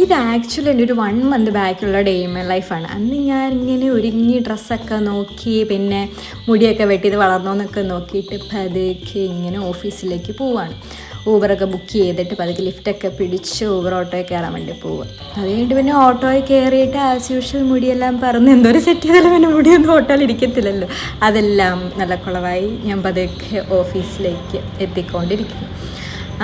ഇത് ആക്ച്വലി എൻ്റെ ഒരു 1 മന്ത് ബാക്കിലുള്ള ഡേ ഇൻ മൈ ലൈഫാണ്. അന്ന് ഞാൻ ഇങ്ങനെ ഒരുങ്ങി ഡ്രസ്സൊക്കെ നോക്കി, പിന്നെ മുടിയൊക്കെ വെട്ടിയത് വളർന്നോന്നൊക്കെ നോക്കിയിട്ട് പതുക്കെ ഇങ്ങനെ ഓഫീസിലേക്ക് പോവാണ്. ഊബറൊക്കെ ബുക്ക് ചെയ്തിട്ട് പതുക്കെ ലിഫ്റ്റൊക്കെ പിടിച്ച് ഊബർ ഓട്ടോയിൽ കയറാൻ വേണ്ടി പോവുക. അത് കഴിഞ്ഞിട്ട് പിന്നെ ഓട്ടോയിൽ കയറിയിട്ട് ആസ് യൂഷ്വൽ മുടിയെല്ലാം പറന്ന് എന്തോരം സെറ്റ് ചെയ്താലും പിന്നെ മുടിയൊന്നും ഓട്ടോയിൽ ഇരിക്കത്തില്ലല്ലോ. അതെല്ലാം നല്ല കുളവായി ഞാൻ പതുക്കെ ഓഫീസിലേക്ക് എത്തിക്കൊണ്ടിരിക്കുന്നു.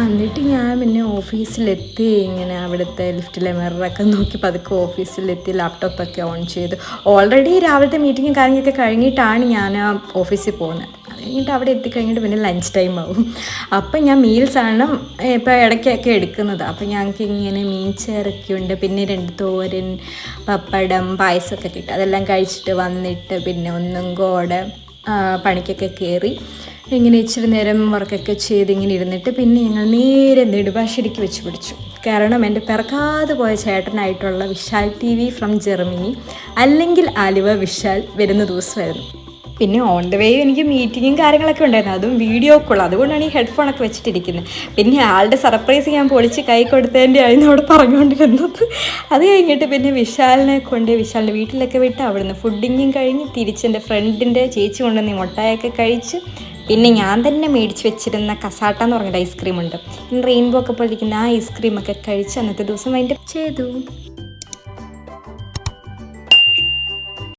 എന്നിട്ട് ഞാൻ പിന്നെ ഓഫീസിലെത്തി, ഇങ്ങനെ അവിടുത്തെ ലിഫ്റ്റിലെ മിററൊക്കെ നോക്കി പതുക്കെ ഓഫീസിലെത്തി ലാപ്ടോപ്പൊക്കെ ഓൺ ചെയ്തു. ഓൾറെഡി രാവിലത്തെ മീറ്റിങ്ങും കാര്യങ്ങളൊക്കെ കഴിഞ്ഞിട്ടാണ് ഞാൻ ഓഫീസിൽ പോകുന്നത്. അത് കഴിഞ്ഞിട്ട് അവിടെ എത്തിക്കഴിഞ്ഞിട്ട് പിന്നെ ലഞ്ച് ടൈം ആവും. അപ്പം ഞാൻ മീൽസാണ് ഇപ്പോൾ ഇടയ്ക്കൊക്കെ എടുക്കുന്നത്. അപ്പം ഞങ്ങൾക്ക് ഇങ്ങനെ മീൻ ചേറൊക്കെ ഉണ്ട്, പിന്നെ 2 തോരൻ, പപ്പടം, പായസമൊക്കെ കിട്ടും. അതെല്ലാം കഴിച്ചിട്ട് വന്നിട്ട് പിന്നെ ഒന്നും കൂടെ പണിക്കൊക്കെ കയറി ഇങ്ങനെ ഇച്ചിരി നേരം വർക്കൊക്കെ ചെയ്ത് ഇങ്ങനെ ഇരുന്നിട്ട് പിന്നെ ഞങ്ങൾ നേരെ നെടുമ്പാശ്ശേരിക്ക് വെച്ച് പിടിച്ചു. കാരണം എൻ്റെ പിറക്കാതെ പോയ ചേട്ടനായിട്ടുള്ള വിശാൽ TV ഫ്രം ജർമ്മനി, അല്ലെങ്കിൽ ആലുവ വിശാൽ വരുന്ന ദിവസമായിരുന്നു. പിന്നെ ഓൺ ദ വേ എനിക്ക് മീറ്റിങ്ങും കാര്യങ്ങളൊക്കെ ഉണ്ടായിരുന്നു, അതും വീഡിയോ കോൾ. അതുകൊണ്ടാണ് ഈ ഹെഡ്ഫോണൊക്കെ വെച്ചിട്ടിരിക്കുന്നത്. പിന്നെ ആളുടെ സർപ്രൈസ് ഞാൻ പൊളിച്ച് കൈ കൊടുത്തതിൻ്റെ ആയിരുന്നു അവിടെ പറഞ്ഞുകൊണ്ടിരുന്നത്. അത് കഴിഞ്ഞിട്ട് പിന്നെ വിശാലിനെ കൊണ്ട് വിശാലിൻ്റെ വീട്ടിലൊക്കെ വിട്ട് അവിടുന്ന് ഫുഡിങ്ങും കഴിഞ്ഞ് തിരിച്ചെൻ്റെ ഫ്രണ്ടിൻ്റെ ചേച്ചി കൊണ്ടുവന്ന് മുട്ടായൊക്കെ കഴിച്ച്, പിന്നെ ഞാൻ തന്നെ മേടിച്ച് വെച്ചിരുന്ന കസാട്ട എന്ന് പറഞ്ഞൊരു ഐസ്ക്രീമുണ്ട്, റെയിൻബോ ഒക്കെ പോലെ ഇരിക്കുന്ന ആ ഐസ്ക്രീമൊക്കെ കഴിച്ച് അന്നത്തെ ദിവസം വൈൻഡപ്പ് ചെയ്തു.